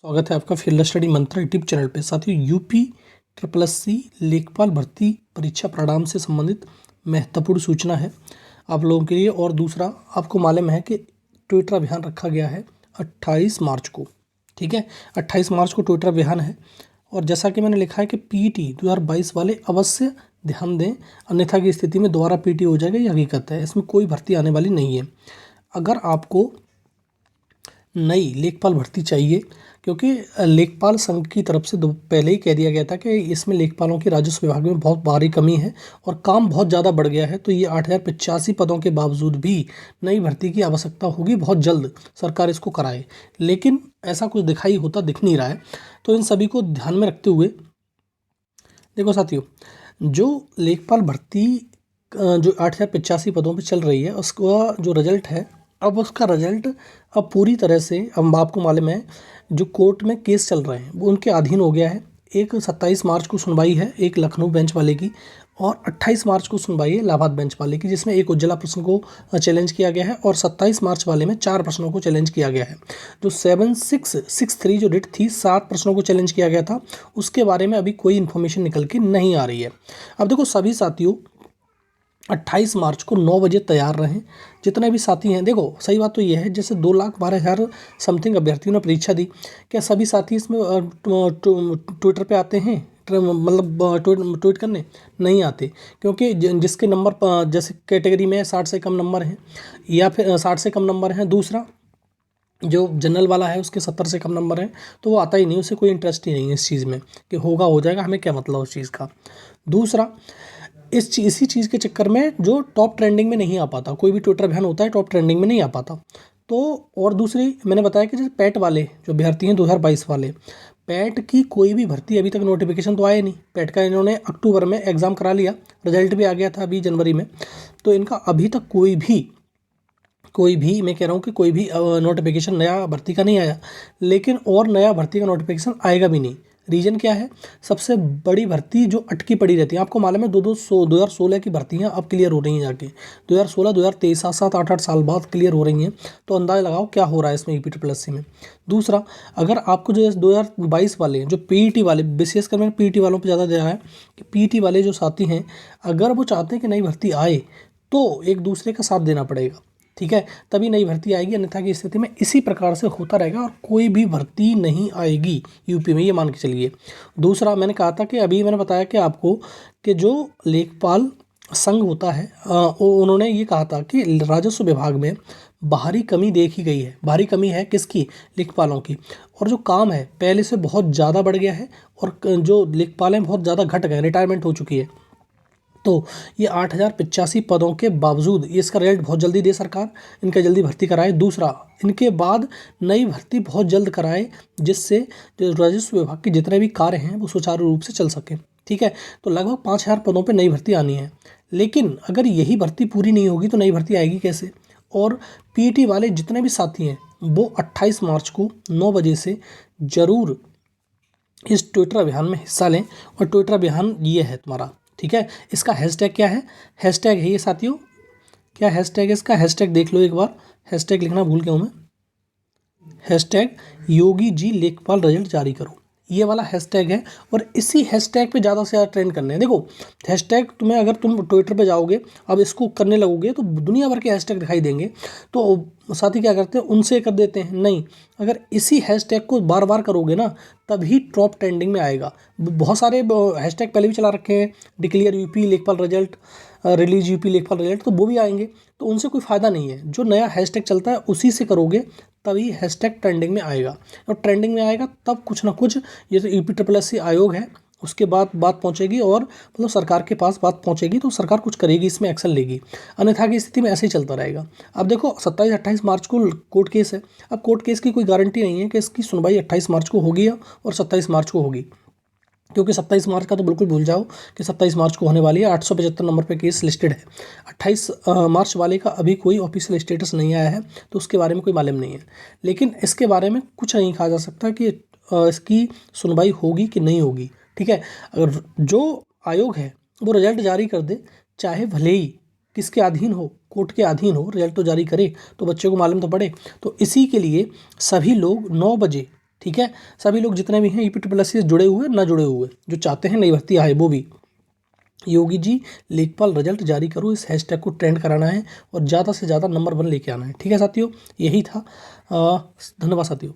स्वागत है आपका फील्ड स्टडी मंत्रा यूट्यूब चैनल पे। साथियों, यूपी ट्रिपल एस सी लेखपाल भर्ती परीक्षा परिणाम से संबंधित महत्वपूर्ण सूचना है आप लोगों के लिए। और दूसरा, आपको मालूम है कि ट्विटर अभियान रखा गया है 28 मार्च को। ठीक है, 28 मार्च को ट्विटर अभियान है। और जैसा कि मैंने लिखा है कि पीटी 2022 वाले अवश्य ध्यान दें, अन्यथा की स्थिति में दोबारा पीटी हो जाएगा। ये हकीकत है, इसमें कोई भर्ती आने वाली नहीं है। अगर आपको नई लेखपाल भर्ती चाहिए, क्योंकि लेखपाल संघ की तरफ से पहले ही कह दिया गया था कि इसमें लेखपालों की राजस्व विभाग में बहुत भारी कमी है और काम बहुत ज़्यादा बढ़ गया है। तो ये 8085 पदों के बावजूद भी नई भर्ती की आवश्यकता होगी, बहुत जल्द सरकार इसको कराए। लेकिन ऐसा कुछ दिख नहीं रहा है। तो इन सभी को ध्यान में रखते हुए देखो साथियों, जो लेखपाल भर्ती जो 8085 पदों पर चल रही है, उसका जो रिजल्ट है, अब उसका रिजल्ट अब पूरी तरह से, अब आपको मालूम है जो कोर्ट में केस चल रहे हैं वो उनके अधीन हो गया है। एक 27 मार्च को सुनवाई है एक लखनऊ बेंच वाले की, और 28 मार्च को सुनवाई है इलाहाबाद बेंच वाले की, जिसमें एक उज्ज्वला प्रश्न को चैलेंज किया गया है और 27 मार्च वाले में 4 प्रश्नों को चैलेंज किया गया है। जो 7663 जो रिट थी, 7 प्रश्नों को चैलेंज किया गया था, उसके बारे में अभी कोई इन्फॉर्मेशन निकल के नहीं आ रही है। अब देखो सभी साथियों, 28 मार्च को 9 बजे तैयार रहें जितने भी साथी हैं। देखो सही बात तो ये है, जैसे 2,12,000 समथिंग अभ्यर्थियों ने परीक्षा दी, क्या सभी साथी इसमें ट्विटर पे आते हैं, मतलब ट्वीट करने नहीं आते? क्योंकि जिसके नंबर जैसे कैटेगरी में 60 से कम नंबर हैं, या फिर 60 से कम नंबर हैं, दूसरा जो जनरल वाला है उसके 70 से कम नंबर हैं, तो वो आता ही नहीं, उसे कोई इंटरेस्ट ही नहीं है इस चीज़ में कि होगा हो जाएगा, हमें क्या मतलब उस चीज़ का। दूसरा, इसी चीज़ के चक्कर में जो टॉप ट्रेंडिंग में नहीं आ पाता, कोई भी ट्विटर अभियान होता है टॉप ट्रेंडिंग में नहीं आ पाता। तो और दूसरी, मैंने बताया कि जैसे पैट वाले जो अभ्यर्थी हैं 2022 वाले, पैट की कोई भी भर्ती अभी तक नोटिफिकेशन तो आया नहीं। पैट का इन्होंने अक्टूबर में एग्ज़ाम करा लिया, रिजल्ट भी आ गया था अभी जनवरी में। तो इनका अभी तक कोई भी मैं कह रहा हूँ कि कोई भी नोटिफिकेशन नया भर्ती का नहीं आया। लेकिन और नया भर्ती का नोटिफिकेशन आएगा भी नहीं। रीज़न क्या है? सबसे बड़ी भर्ती जो अटकी पड़ी रहती है, आपको मालूम है 2016 की भर्तियाँ अब क्लियर हो रही हैं जाके, 2016 2023 7 8 साल बाद क्लियर हो रही हैं। तो अंदाज़ा लगाओ क्या हो रहा है इसमें यूपी में। दूसरा, अगर आपको जो 2022 वाले जो पीईटी वाले, विशेषकर मैंने पीईटी वालों पर ज़्यादा ध्यान है कि पीईटी वाले जो साथी हैं, अगर वो चाहते हैं कि नई भर्ती आए तो एक दूसरे का साथ देना पड़ेगा। ठीक है, तभी नई भर्ती आएगी, अन्यथा की स्थिति में इसी प्रकार से होता रहेगा और कोई भी भर्ती नहीं आएगी यूपी में, ये मान के चलिए। दूसरा, मैंने कहा था कि अभी मैंने बताया कि आपको कि जो लेखपाल संघ होता है, उन्होंने ये कहा था कि राजस्व विभाग में बाहरी कमी देखी गई है। बाहरी कमी है किसकी? लेखपालों की। और जो काम है पहले से बहुत ज़्यादा बढ़ गया है और जो लेखपाल हैं बहुत ज़्यादा घट गए, रिटायरमेंट हो चुकी है। तो ये 8085 पदों के बावजूद ये इसका रिजल्ट बहुत जल्दी दे सरकार, इनका जल्दी भर्ती कराए। दूसरा, इनके बाद नई भर्ती बहुत जल्द कराए, जिससे जो राजस्व विभाग के जितने भी कार्य हैं वो सुचारू रूप से चल सकें। ठीक है, तो लगभग 5000 पदों पे नई भर्ती आनी है। लेकिन अगर यही भर्ती पूरी नहीं होगी तो नई भर्ती आएगी कैसे? और पीटी वाले जितने भी साथी हैं वो 28 मार्च को 9 बजे से ज़रूर इस ट्विटर अभियान में हिस्सा लें। और ट्विटर अभियान ये है तुम्हारा, ठीक है। इसका हैशटैग क्या है? हैशटैग है ये साथियों, क्या हैशटैग है इसका? हैशटैग देख लो एक बार, हैशटैग लिखना भूल गया हूँ मैं। हैशटैग योगी जी लेखपाल रिजल्ट जारी करो, ये वाला हैशटैग है। और इसी हैशटैग पे ज़्यादा से ज़्यादा ट्रेंड करने हैं। देखो हैशटैग तुम्हें, अगर तुम ट्विटर पे जाओगे अब इसको करने लगोगे तो दुनिया भर के हैशटैग दिखाई देंगे। तो साथी क्या करते हैं, उनसे कर देते हैं। नहीं, अगर इसी हैशटैग को बार बार करोगे ना, तभी टॉप ट्रेंडिंग में आएगा। बहुत सारे हैशटैग पहले भी चला रखे हैं, डिक्लेयर यूपी लेखपाल रिजल्ट, रिलीज यूपी लेखपाल रिजल्ट, तो वो भी आएंगे। तो उनसे कोई फ़ायदा नहीं है। जो नया हैशटैग चलता है उसी से करोगे, तभी हैशटैग ट्रेंडिंग में आएगा। और ट्रेंडिंग में आएगा तब कुछ ना कुछ, ये तो यूपी ट्रिपल एस सी आयोग है, उसके बाद बात पहुंचेगी और मतलब सरकार के पास बात पहुंचेगी, तो सरकार कुछ करेगी, इसमें एक्शन लेगी। अन्यथा की स्थिति में ऐसे ही चलता रहेगा। अब देखो 27-28 मार्च को कोर्ट केस है। अब कोर्ट केस की कोई गारंटी नहीं है कि इसकी सुनवाई 28 मार्च को होगी और 27 मार्च को होगी, क्योंकि 27 मार्च का तो बिल्कुल भूल जाओ कि 27 मार्च को होने वाली है। 875 नंबर पे केस लिस्टेड है। 28 मार्च वाले का अभी कोई ऑफिशियल स्टेटस नहीं आया है, तो उसके बारे में कोई मालूम नहीं है। लेकिन इसके बारे में कुछ नहीं कहा जा सकता कि इसकी सुनवाई होगी कि नहीं होगी। ठीक है, अगर जो आयोग है वो रिजल्ट जारी कर दे, चाहे भले ही किसके अधीन हो, कोर्ट के अधीन हो, रिजल्ट तो जारी करे तो बच्चे को मालूम तो पड़े। तो इसी के लिए सभी लोग 9 बजे, ठीक है, सभी लोग जितने भी हैं यूपी से जुड़े हुए ना जुड़े हुए जो चाहते हैं नई भर्ती आए वो भी, योगी जी लेखपाल रिजल्ट जारी करो इस हैशटैग को ट्रेंड कराना है और ज़्यादा से ज़्यादा नंबर 1 लेके आना है। ठीक है साथियों, यही था। धन्यवाद साथियों।